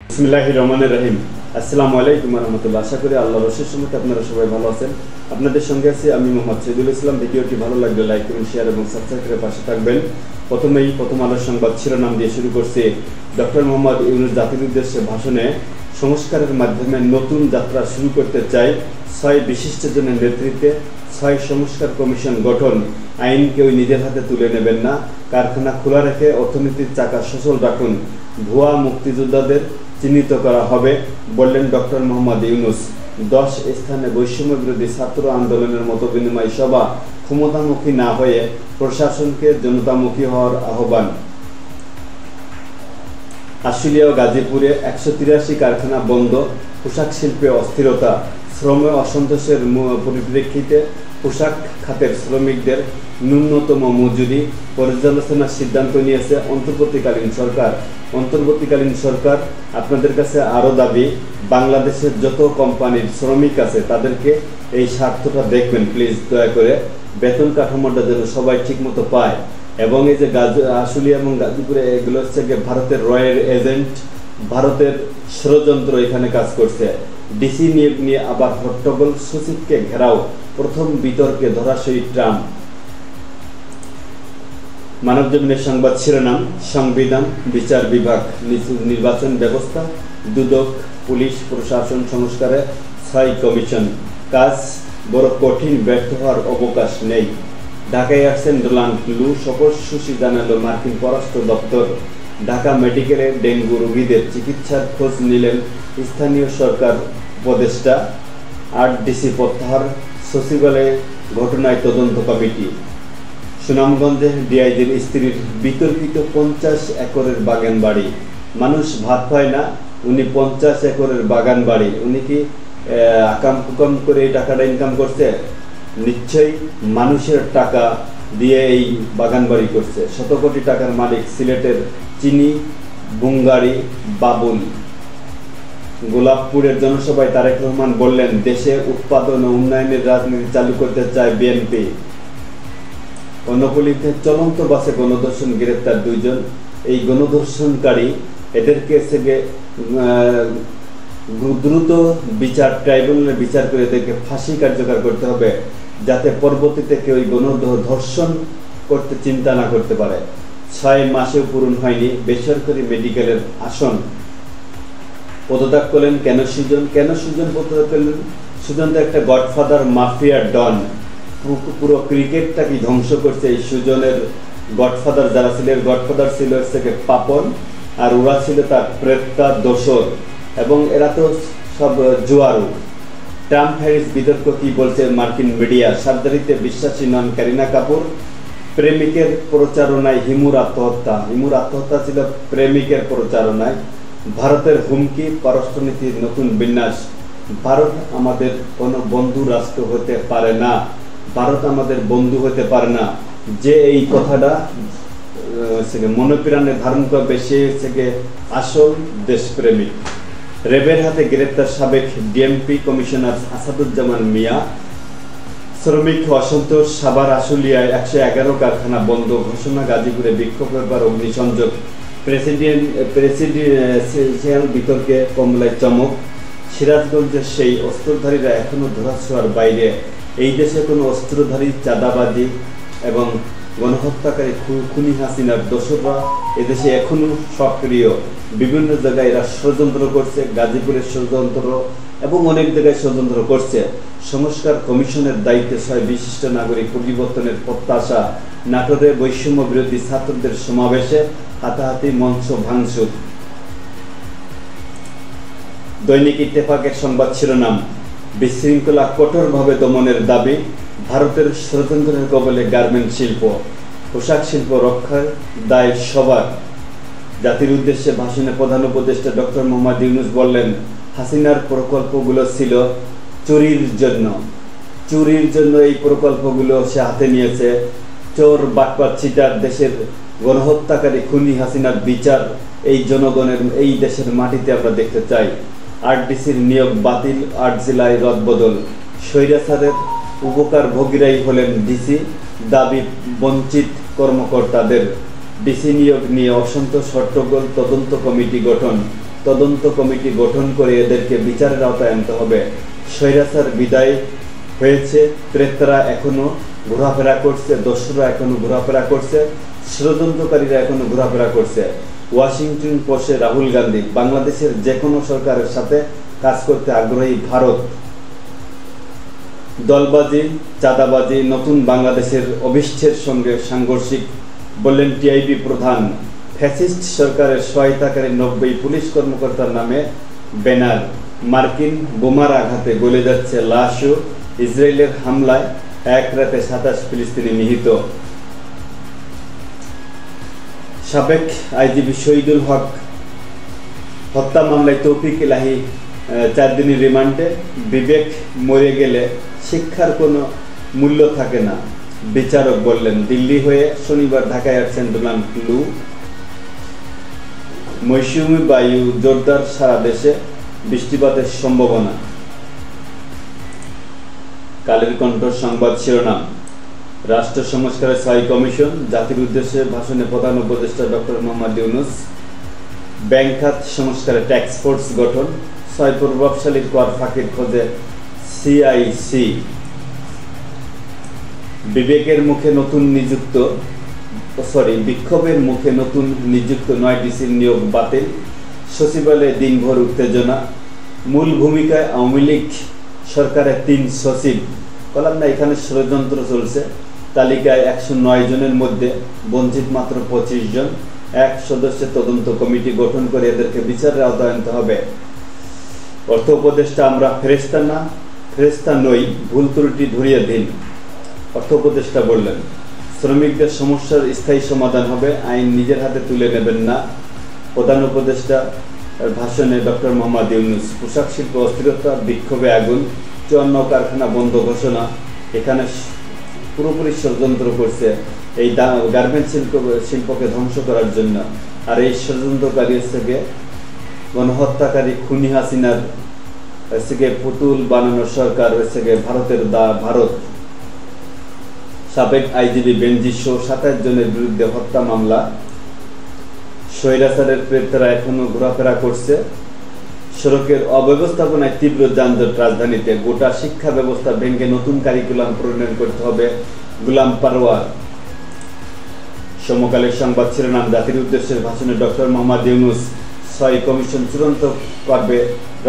বিসমিল্লাহির রহমানির রহিম। আসসালামু আলাইকুম ওয়া রাহমাতুল্লাহ। আশা করি আল্লাহর অশেষ রহমতে আপনারা সবাই ভালো আছেন। আপনাদের সঙ্গে আছি আমি মোহাম্মদ শহীদুল ইসলাম। ভিডিওটি ভালো লাগলে লাইক করুন, শেয়ার এবং সাবস্ক্রাইব করে পাশে থাকবেন। প্রথম আলোর সংবাদ শিরোনাম দিয়ে শুরু করছি। ডক্টর মোহাম্মদ ইউনূস জাতির উদ্দেশ্যে ভাষণে সংস্কারের মাধ্যমে নতুন যাত্রা শুরু করতে চাই। 6 বিশিষ্টজনের নেতৃত্বে 6 সংস্কার কমিশন গঠন। আইন কেউ নিজের হাতে তুলে নেবেন না। কারখানা খোলা রেখে অর্থনীতির চাকা সচল রাখুন। ভুয়া মুক্তিযোদ্ধাদের চিহ্নিত করা হবে বললেন ডক্টর মোহাম্মদ ইউনূস। 10 স্থানে বৈষম্য বিরোধী ছাত্র আন্দোলনের মতো বিনিময় সভা। ক্ষমতামুখী না হয়ে প্রশাসনকে জনতামুখী হওয়ার আহ্বান। আশুলিয়া ও গাজীপুরে 183 কারখানা বন্ধ। পোশাক শিল্পে অস্থিরতা, শ্রমে অসন্তোষের পরিপ্রেক্ষিতে পোশাক খাতের শ্রমিকদের ন্যূনতম মজুরি পর্যালোচনার সিদ্ধান্ত নিয়েছে অন্তর্বর্তীকালীন সরকার। আপনাদের কাছে আরও দাবি, বাংলাদেশের যত কোম্পানির শ্রমিক আছে তাদেরকে এই স্বার্থটা দেখবেন প্লিজ, দয়া করে। বেতন কাঠামোটা যেন সবাই ঠিকমতো পায়। এবং এই যে আশুলিয়া এবং গাজীপুরে এগুলো হচ্ছে ভারতের রয়ের এজেন্ট, ভারতের ষড়যন্ত্র এখানে কাজ করছে। ডিসি নিয়োগ নিয়ে আবার হট্টগোল, সচিবকে ঘেরাও। প্রথম বিতর্কে ধরাশয়ী ট্রাম্প। মানবজমিনের সংবাদ শিরোনাম, সংবিধান, বিচার বিভাগ, নির্বাচন ব্যবস্থা, দুদক, পুলিশ প্রশাসন সংস্কারে 6 কমিশন। কাজ বড় কঠিন, ব্যর্থ হওয়ার অবকাশ নেই। ঢাকায় আসছেন ডোনাল্ড ট্রাম্প, শপথসূচি জানালো মার্কিন পররাষ্ট্র দপ্তর। ঢাকা মেডিকেলে ডেঙ্গু রোগীদের চিকিৎসার খোঁজ নিলেন স্থানীয় সরকার উপদেষ্টা। 8 ডিসি প্রত্যাহার, সচিবালয়ে ঘটনায় তদন্ত কমিটি। সুনামগঞ্জে ডিআইজির স্ত্রীর বিতর্কিত 50 একরের বাগান বাড়ি। মানুষ ভাত পায় না, উনি 50 একরের বাগান বাড়ি। উনি কি আকাম কুকাম করে এই টাকাটা ইনকাম করছে? নিশ্চয়ই মানুষের টাকা দিয়ে এই বাগান বাড়ি করছে। শত কোটি টাকার মালিক সিলেটের চিনি বুঙ্গারি বাবুল। গোলাপপুরের জনসভায় তারেক রহমান বললেন, দেশে উৎপাদন ও উন্নয়নের রাজনীতি চালু করতে চায় বিএনপি। কর্ণফুলীতে চলন্ত বাসে গণধর্ষণ, গ্রেপ্তার 2 জন। এই গণধর্ষণকারী এদেরকে দ্রুত বিচার ট্রাইব্যুনালে বিচার করে এদেরকে ফাঁসি কার্যকর করতে হবে, যাতে পরবর্তীতে কেউ গণধর্ষণ করতে চিন্তা না করতে পারে। 6 মাসেও পূরণ হয়নি বেসরকারি মেডিকেলের আসন। পদত্যাগ করলেন কেন সুজন পদত্যাগ করলেন? সুজন তো একটা গডফাদার, মাফিয়া ডন। পুরো ক্রিকেটটাকে ধ্বংস করছে এই সুজনের গডফাদার যারা ছিল। গডফাদার ছিল হচ্ছে পাপন, আর ওরা ছিল তার প্রেতা দোসর, এবং এরা তো সব জুয়ারু। ট্রাম্প হ্যারিস বিতর্ক কি বলছে মার্কিন মিডিয়া? সার্জারিতে বিশ্বাসী নন কারিনা কাপুর। প্রেমিকের প্রচারণায় হিমুর আত্মহত্যা ছিল প্রেমিকের প্রচারণায়। ভারতের হুমকি, পররাষ্ট্রনীতির নতুন বিন্যাস। ভারত আমাদের কোনো বন্ধু রাষ্ট্র হতে পারে না, ভারত আমাদের বন্ধু হতে পারে না। যে এই কথাটা মনোপ্রাণে ধারণ করবে সে হচ্ছে আসল দেশপ্রেমিক। র্যাবের হাতে গ্রেপ্তার সাবেক ডিএমপি কমিশনার আসাদুজ্জামান মিয়া। শ্রমিক অসন্তোষ, সাভার আশুলিয়ায় 111 কারখানা বন্ধ ঘোষণা। গাজীপুরে বিক্ষোভ, এবার অগ্নিসংযোগ। প্রেসিডেন্সিয়াল বিতর্কে কমলায় চমক। সিরাজগঞ্জের সেই অস্ত্রধারীরা এখনো ধরাছোঁয়ার বাইরে। এই দেশে কোনো অস্ত্রধারী, চাঁদাবাজি এবং গণহত্যাকারী খুনি হাসিনার দোসররা এদেশে এখনো সক্রিয়। বিভিন্ন জায়গায় এরা ষড়যন্ত্র করছে, গাজীপুরের ষড়যন্ত্র এবং অনেক জায়গায় ষড়যন্ত্র করছে। সংস্কার কমিশনের দায়িত্বে 6 বিশিষ্ট নাগরিক পরিবর্তনের প্রত্যাশা। নাটোরে বৈষম্য বিরোধী ছাত্রদের সমাবেশে হাতাহাতি, মঞ্চ ভাঙচুর। দৈনিক ইত্তেফাকের সংবাদ শিরোনাম, বিশৃঙ্খলা কঠোরভাবে দমনের দাবি। ভারতের ষড়যন্ত্রের কবলে গার্মেন্ট শিল্প। পোশাক শিল্প রক্ষার দায় সবার। জাতির উদ্দেশ্যে ভাষণে প্রধান উপদেষ্টা ডক্টর মোহাম্মদ ইউনূস বললেন, হাসিনার প্রকল্পগুলো ছিল চুরির জন্য এই প্রকল্পগুলো সে হাতে নিয়েছে। চোর, বাটপার, চিটার, দেশের গণহত্যাকারী খুনি হাসিনার বিচার এই জনগণের, এই দেশের মাটিতে আমরা দেখতে চাই। 8 ডিসির নিয়োগ বাতিল, 8 জেলায় রদবদল। স্বৈরাচারের উপকারভোগীরাই হলেন ডিসি, দাবি বঞ্চিত কর্মকর্তাদের। ডিসি নিয়োগ নিয়ে অসন্তোষ, হট্টগোল, তদন্ত কমিটি গঠন। তদন্ত কমিটি গঠন করে এদেরকে বিচারের আওতায় আনতে হবে। স্বৈরাচার বিদায় হয়েছে, প্রেতারা এখনো ঘোরাফেরা করছে, দস্যুরা এখনো ঘোরাফেরা করছে, ষড়যন্ত্রকারীরা এখনো ঘোরাফেরা করছে। ওয়াশিংটন পোস্টে রাহুল গান্ধী, বাংলাদেশের যে কোনো সরকারের সাথে কাজ করতে আগ্রহী ভারত। দলবাজি, চাঁদাবাজি নতুন বাংলাদেশের অভিষ্টের সঙ্গে সাংঘর্ষিক বললেন টিআইবি প্রধান। ফ্যাসিস্ট সরকারের সহায়তাকারী 90 পুলিশ কর্মকর্তার নামে ব্যানার। মার্কিন বোমার আঘাতে গলে যাচ্ছে লাশও। ইসরায়েলের হামলায় এক রাতে 27 ফিলিস্তিনি নিহত। সাবেক আইজিপি শহীদুল হক হত্যা মামলায় তৌফিক ইলাহি 4 দিনের রিমান্ডে। বিবেক মরে গেলে শিক্ষার কোনো মূল্য থাকে না, বিচারক বললেন। দিল্লি হয়ে শনিবার ঢাকায় আসছেন ডোনাল্ড লু। মৌসুমী বায়ু জোরদার, সারা দেশে বৃষ্টিপাতের সম্ভাবনা। কালের কণ্ঠ সংবাদ শিরোনাম। রাষ্ট্র সংস্কারের 6 কমিশন। জাতির উদ্দেশ্যে ভাষণে প্রধান উপদেষ্টা ডক্টর মোহাম্মদ ইউনূস। ব্যাংক খাত সংস্কারে ট্যাক্স ফোর্স গঠন। 6 প্রভাবশালীর কর ফাঁকির খোঁজে সিআইসি। বিক্ষোভের মুখে নতুন নিযুক্ত 9 ডিসির নিয়োগ বাতিল। সচিবালয়ে দিনভর উত্তেজনা। মূল ভূমিকায় আওয়ামী লীগ সরকারের 3 সচিব। বললাম না, এখানে ষড়যন্ত্র চলছে। তালিকায় 109 জনের মধ্যে বঞ্চিত মাত্র 25 জন। 1 সদস্যের তদন্ত কমিটি গঠন করে এদেরকে বিচারের আওতায় আনতে হবে। অর্থ উপদেষ্টা, আমরা ফেরেশতা নই, ভুল ত্রুটি ধরিয়ে দিন, অর্থ উপদেষ্টা বললেন। শ্রমিকদের সমস্যার স্থায়ী সমাধান হবে, আইন নিজের হাতে তুলে নেবেন না। প্রধান উপদেষ্টা ভাষণে ডক্টর মোহাম্মদ ইউনূস। পোশাক শিল্প অস্থিরতা, বিক্ষোভে আগুন, 54 কারখানা বন্ধ ঘোষণা। এখানে পুরোপুরি ষড়যন্ত্র করছে এই গার্মেন্টস শিল্পকে ধ্বংস করার জন্য। আর এই ষড়যন্ত্রকারী থেকে গণহত্যাকারী খুনি হাসিনার পুতুল বানানো সরকার ভারত। সাবেক আইজিপি বেনজির সহ 27 জনের বিরুদ্ধে হত্যা মামলা। স্বৈরাচারের প্রেতারা এখনো ঘোরাফেরা করছে। সড়কের অব্যবস্থাপনায় তীব্র যানজট রাজধানীতে। গোটা শিক্ষা ব্যবস্থা ভেঙে নতুন কারিকুলাম প্রণয়ন করতে হবে, গোলাম পারওয়ার। সমকালের সংবাদ শিরোনাম। জাতির উদ্দেশ্যে ভাষণে ডক্টর মোহাম্মদ ইউনূস। 6 কমিশন চূড়ান্ত করবে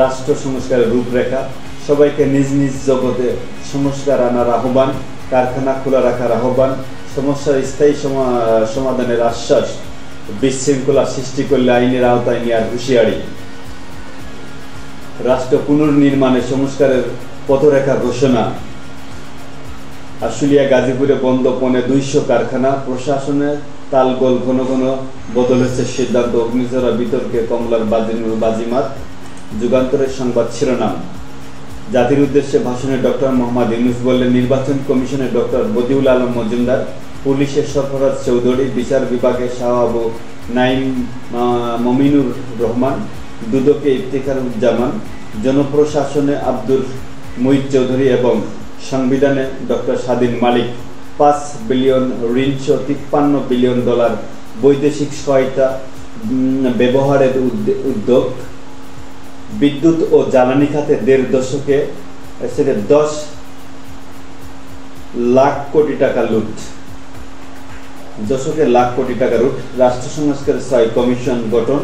রাষ্ট্র সংস্কারের রূপরেখা। সবাইকে নিজ নিজ জগতে সংস্কার আনার আহ্বান, কারখানা খোলা রাখার আহ্বান, সমস্যার স্থায়ী সমাধানের আশ্বাস। বিশৃঙ্খলা সৃষ্টি করলে আইনের আওতায় নেওয়ার হুঁশিয়ারি। রাষ্ট্র পুনর্নির্মাণে সংস্কারের পথরেখা ঘোষণা। আশুলিয়া গাজীপুরে বন্ধ 250 কারখানা। প্রশাসনের তালগোল, ঘন ঘন বদল হচ্ছে সিদ্ধান্ত। অগ্নিঝরা বিতর্কে কমলার বাজিমাত। যুগান্তরের সংবাদ শিরোনাম। জাতির উদ্দেশ্যে ভাষণে ডক্টর মোহাম্মদ ইউনূস বললেন, নির্বাচন কমিশনে ডক্টর বদিউল আলম মজুমদার, পুলিশের সরফরাজ চৌধুরী, বিচার বিভাগে শাহ আবু নাইম মমিনুর রহমান, দুদকে ইফতিখারুজ্জামান, জনপ্রশাসনে আব্দুর মুঈদ চৌধুরী এবং সংবিধানে ডক্টর স্বাধীন মালিক। 5 বিলিয়ন ঋণসহ $53 বিলিয়ন বৈদেশিক সহায়তা ব্যবহারের উদ্যোগ। বিদ্যুৎ ও জ্বালানি খাতে 1.5 দশকে 10 লাখ কোটি টাকা লুট। লাখ কোটি টাকা লুট। রাষ্ট্র সংস্কারের 6 কমিশন গঠন।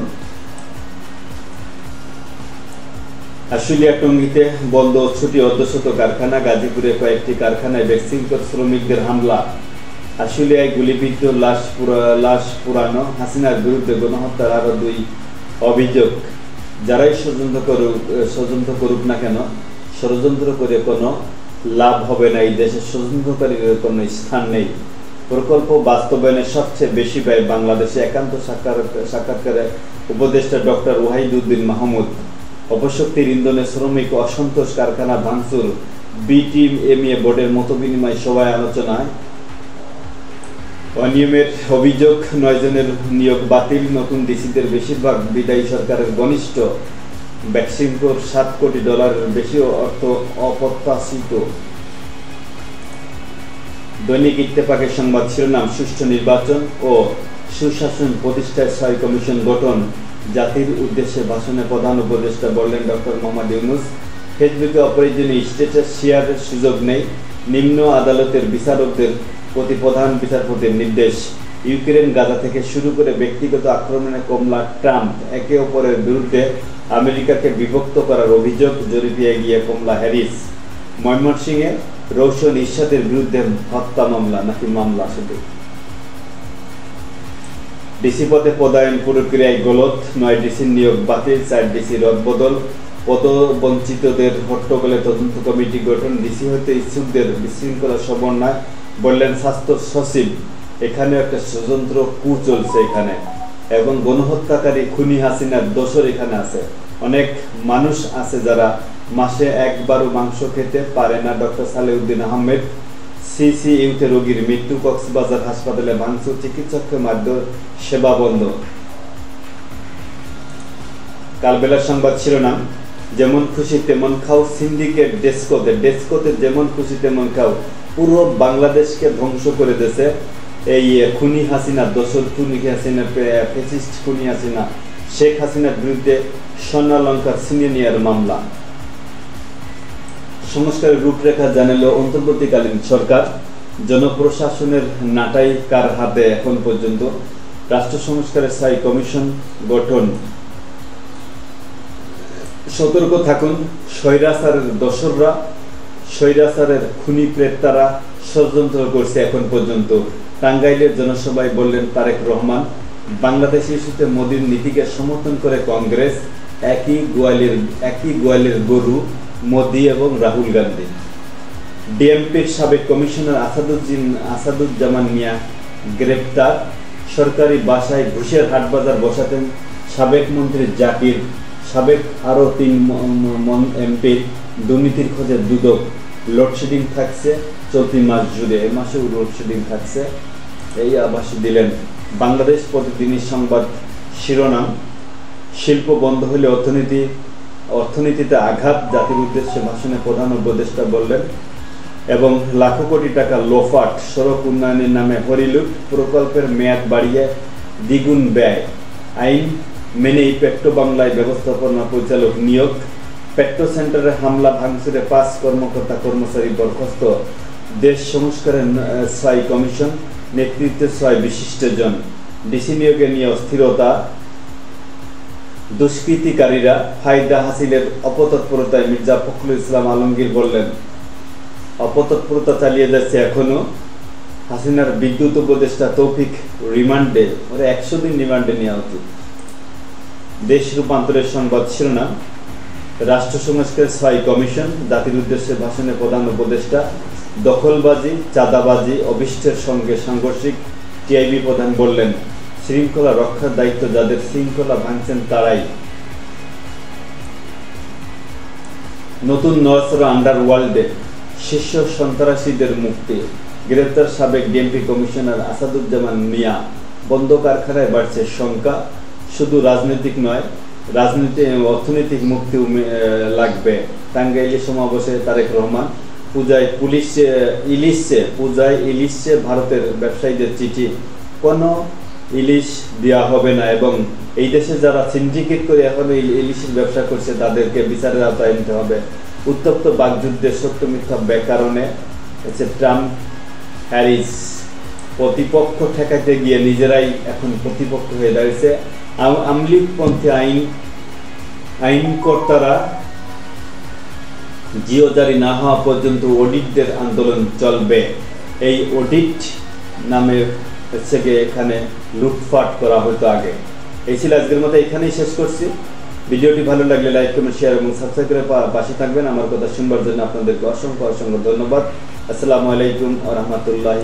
আশুলিয়া টঙ্গীতে বন্ধ ছুটি অর্ধশত কারখানা। গাজীপুরে কয়েকটি কারখানায় বিশৃঙ্খল শ্রমিকদের হামলা। আশুলিয়ায় গুলিবিদ্ধ লাশ পুরানো। হাসিনার বিরুদ্ধে গণহত্যার আরো 2 অভিযোগ। যারাই ষড়যন্ত্র করুক না কেন, ষড়যন্ত্র করে কোনো লাভ হবে না। এই দেশে ষড়যন্ত্রকারীদের কোনো স্থান নেই। প্রকল্প বাস্তবায়নে সবচেয়ে বেশি ব্যয় বাংলাদেশে। একান্ত সাক্ষাৎকারে উপদেষ্টা ডক্টর ওয়াহিদুদ্দিন মাহমুদ। অপশক্তির ইন্ধনে শ্রমিক অসন্তোষ, কারখানা ভাঙচুর। বিটিএমএ বোর্ডের মতবিনিময় সভায় আলোচনায় অনিয়মের অভিযোগ। 9 জনের নিয়োগ বাতিল। নতুন ডিসিদের বেশিরভাগ বিদায়ী সরকারের ঘনিষ্ঠ। বিশৃঙ্খল $7 কোটি বেশি অর্থ অপ্রত্যাশিত। দৈনিক ইত্তেফাকের সংবাদ শিরোনাম। সুষ্ঠু নির্বাচন ও সুশাসন প্রতিষ্ঠায় 6 কমিশন গঠন। জাতির উদ্দেশ্যে ভাষণে প্রধান উপদেষ্টা বললেন ডক্টর মোহাম্মদ ইউনূস, ফেসবুকে অপ্রয়োজনীয় স্ট্যাটাস শেয়ারের সুযোগ নেই। নিম্ন আদালতের বিচারকদের প্রতি প্রধান বিচারপতির নির্দেশ। ইউক্রেন, গাজা থেকে শুরু করে ব্যক্তিগত আক্রমণে কমলা ট্রাম্প একে অপরের বিরুদ্ধে আমেরিকাকে বিভক্ত করার অভিযোগ জরিপে এগিয়ে কমলা হ্যারিস। ময়মনসিংহে রওশন ইরশাদের বিরুদ্ধে হত্যা মামলা নাকি মামলা শুধু। ডিসি পদে পদায়ন প্রক্রিয়ায় গলত, 9 ডিসির নিয়োগ বাতিল, 4 ডিসি রদবদল। পদবঞ্চিতদের হট্টগোলে তদন্ত কমিটি গঠন। ডিসি হতে ইচ্ছুকদের বিশৃঙ্খলা সমন্বয়, বললেন স্বাস্থ্য সচিব। এখানে একটা স্বতন্ত্র কু চলছে এখানে, এবং গণহত্যাকারী খুনি হাসিনার দোসর এখানে আছে। অনেক মানুষ আছে যারা মাসে একবারও মাংস খেতে পারে না। ডক্টর সালেউদ্দিন আহমেদ। সিসিইউতে রোগীর মৃত্যু, কক্সবাজার হাসপাতালে ভাঙচুর, চিকিৎসককে মারধর, সেবা বন্ধ। কালবেলার সংবাদ শিরোনাম, যেমন খুশি তেমন খাও, সিন্ডিকেট ডেস্কোতে যেমন খুশি তেমন খাও। পুরো বাংলাদেশকে ধ্বংস করে দিয়েছে এই খুনি হাসিনা, দোসর খুনি হাসিনা, ফ্যাসিস্ট খুনি হাসিনা। শেখ হাসিনার বিরুদ্ধে স্বর্ণালঙ্কার ছিনিয়ে নেওয়ার মামলা। সংস্কারের রূপরেখা জানালো অন্তর্বর্তীকালীন সরকার। জনপ্রশাসনের নাটাই কার হাতে এখন পর্যন্ত? রাষ্ট্র সংস্কারের স্থায়ী কমিশন গঠন। সতর্ক থাকুন স্বৈরাচারের দোসররা, স্বৈরাচারের খুনি প্রেতারা ষড়যন্ত্র করছে এখন পর্যন্ত। টাঙ্গাইলের জনসভায় বললেন তারেক রহমান। বাংলাদেশ ইস্যুতে মোদীর নীতিকে সমর্থন করে কংগ্রেস। একই গোয়ালের গরু মোদী এবং রাহুল গান্ধী। ডিএমপির সাবেক কমিশনার আসাদুজ্জামান মিয়া গ্রেপ্তার। সরকারি বাসায় ঘুষের হাটবাজার বসাতেন সাবেক মন্ত্রী জাকির। সাবেক আরও 3 এমপির দুর্নীতির খোঁজে দুদক। লোডশেডিং থাকছে চলতি মাস জুড়ে, এ মাসেও লোডশেডিং থাকছে, এই আভাস দিলেন। বাংলাদেশ প্রতিদিনের সংবাদ শিরোনাম, শিল্প বন্ধ হলে অর্থনীতিতে আঘাত, জাতির উদ্দেশ্যে ভাষণে প্রধান উপদেষ্টা বললেন। এবং লাখো কোটি টাকা লোফাট, সড়ক উন্নয়নের নামে হরিলুট, প্রকল্পের মেয়াদ বাড়িয়ে দ্বিগুণ ব্যয়। আইন মেনেই পেট্রো বাংলায় ব্যবস্থাপনা পরিচালক নিয়োগ। পেট্রো সেন্টারে হামলা ভাঙচুরে 5 কর্মকর্তা কর্মচারী বরখাস্ত। দেশ সংস্কারের স্থায়ী কমিশন, নেতৃত্বে 6 বিশিষ্টজন। ডিসি নিয়োগে নিয়ে অস্থিরতা। দুষ্কৃতিকারীরা ফায়দা হাসিলের অপতৎপরতায় মির্জা ফখরুল ইসলাম আলমগীর বললেন, অপতৎপরতা চালিয়ে যাচ্ছে এখনো। হাসিনার বিদ্যুৎ উপদেষ্টা তৌফিক রিমান্ডে, ওরা 100 দিন রিমান্ডে নেওয়া উচিত। দেশ রূপান্তরের সংবাদ শিরোনাম, রাষ্ট্র সংস্কারের স্থায়ী কমিশন, জাতির উদ্দেশ্যে ভাষণে প্রধান উপদেষ্টা। দখলবাজি, চাঁদাবাজি, অভিষ্টের সঙ্গে সাংঘর্ষিক। টিআইবি প্রধান বললেন, শৃঙ্খলা রক্ষার দায়িত্ব যাদের, শৃঙ্খলা ভাঙছেন তারাই। নতুন নড়াচড়া আন্ডারওয়ার্ল্ডে, শীর্ষ সন্ত্রাসীদের মুক্তি। গ্রেপ্তার সাবেক ডিএমপি কমিশনার আসাদুজ্জামান মিয়া। বন্ধ কারখানায় বাড়ছে শঙ্কা। শুধু রাজনৈতিক নয়, অর্থনৈতিক মুক্তি লাগবে। টাঙ্গাইলে সমাবেশে তারেক রহমান। পূজায় ইলিশে ভারতের ব্যবসায়ীদের চিঠি, কোনো ইলিশ দেওয়া হবে না, এবং এই দেশে যারা সিন্ডিকেট করে এখন ইলিশের ব্যবসা করছে তাদেরকে বিচারের আওতায় আনতে হবে। উত্তপ্ত বাকযুদ্ধের সত্য মিথ্যা ব্যাকরণে ট্রাম্প হ্যারিস। প্রতিপক্ষ ঠেকাতে গিয়ে নিজেরাই এখন প্রতিপক্ষ হয়ে দাঁড়িয়েছে। আমলিগপন্থী আইনকর্তারা জিও জারি না হওয়া পর্যন্ত অডিটদের আন্দোলন চলবে। এই অডিট নামে হচ্ছে গিয়ে এখানে লুটপাট করা হতো আগে। এই ছিল আজকের মতো, এখানেই শেষ করছি। ভিডিওটি ভালো লাগলে লাইক, কমেন্ট, শেয়ার এবং সাবস্ক্রাইব করে পাশে থাকবেন। আমার কথা শুনবার জন্য আপনাদেরকে অসংখ্য ধন্যবাদ। আসসালামু আলাইকুম ওয়া রাহমাতুল্লাহি।